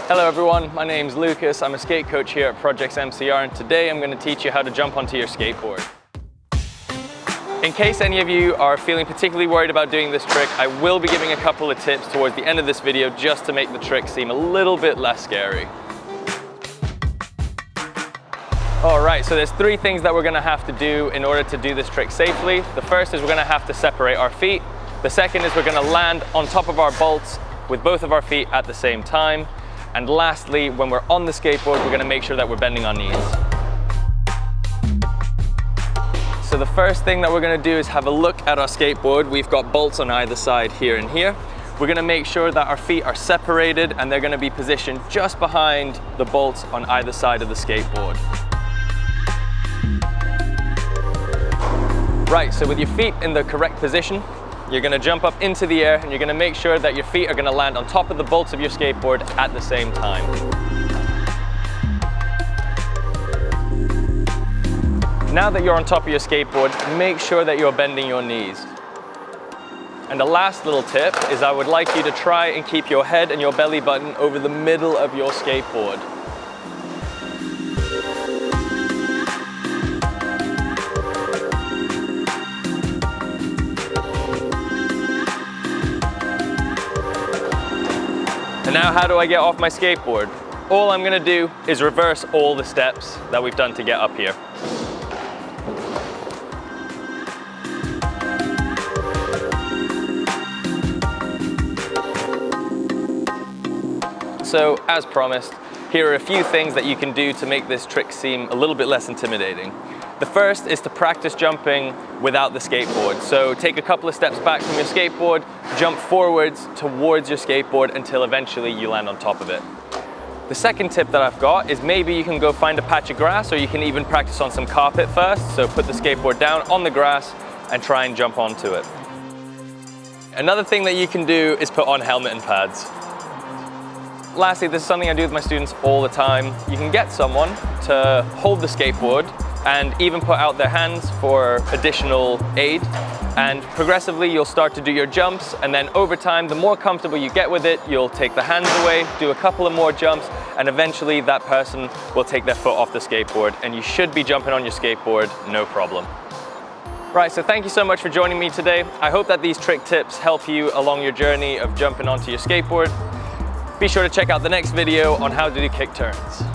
Hello everyone, my name's Lucas. I'm a skate coach here at Projekts MCR, and today I'm going to teach you how to jump onto your skateboard. In case any of you are feeling particularly worried about doing this trick, I will be giving a couple of tips towards the end of this video just to make the trick seem a little bit less scary. Alright, so there's three things that we're going to have to do in order to do this trick safely. The first is we're going to have to separate our feet. The second is we're going to land on top of our bolts with both of our feet at the same time. And lastly, when we're on the skateboard, we're going to make sure that we're bending our knees. So the first thing that we're going to do is have a look at our skateboard. We've got bolts on either side here and here. We're going to make sure that our feet are separated and they're going to be positioned just behind the bolts on either side of the skateboard. Right, so with your feet in the correct position, you're going to jump up into the air and you're going to make sure that your feet are going to land on top of the bolts of your skateboard at the same time. Now that you're on top of your skateboard, make sure that you're bending your knees. And the last little tip is I would like you to try and keep your head and your belly button over the middle of your skateboard. And now how do I get off my skateboard? All I'm going to do is reverse all the steps that we've done to get up here. So, as promised, here are a few things that you can do to make this trick seem a little bit less intimidating. The first is to practice jumping without the skateboard. So take a couple of steps back from your skateboard, jump forwards towards your skateboard until eventually you land on top of it. The second tip that I've got is maybe you can go find a patch of grass, or you can even practice on some carpet first. So put the skateboard down on the grass and try and jump onto it. Another thing that you can do is put on helmet and pads. Lastly, this is something I do with my students all the time. You can get someone to hold the skateboard and even put out their hands for additional aid. And progressively, you'll start to do your jumps. And then over time, the more comfortable you get with it, you'll take the hands away, do a couple of more jumps, and eventually that person will take their foot off the skateboard. And you should be jumping on your skateboard, no problem. Right, so thank you so much for joining me today. I hope that these trick tips help you along your journey of jumping onto your skateboard. Be sure to check out the next video on how to do kick turns.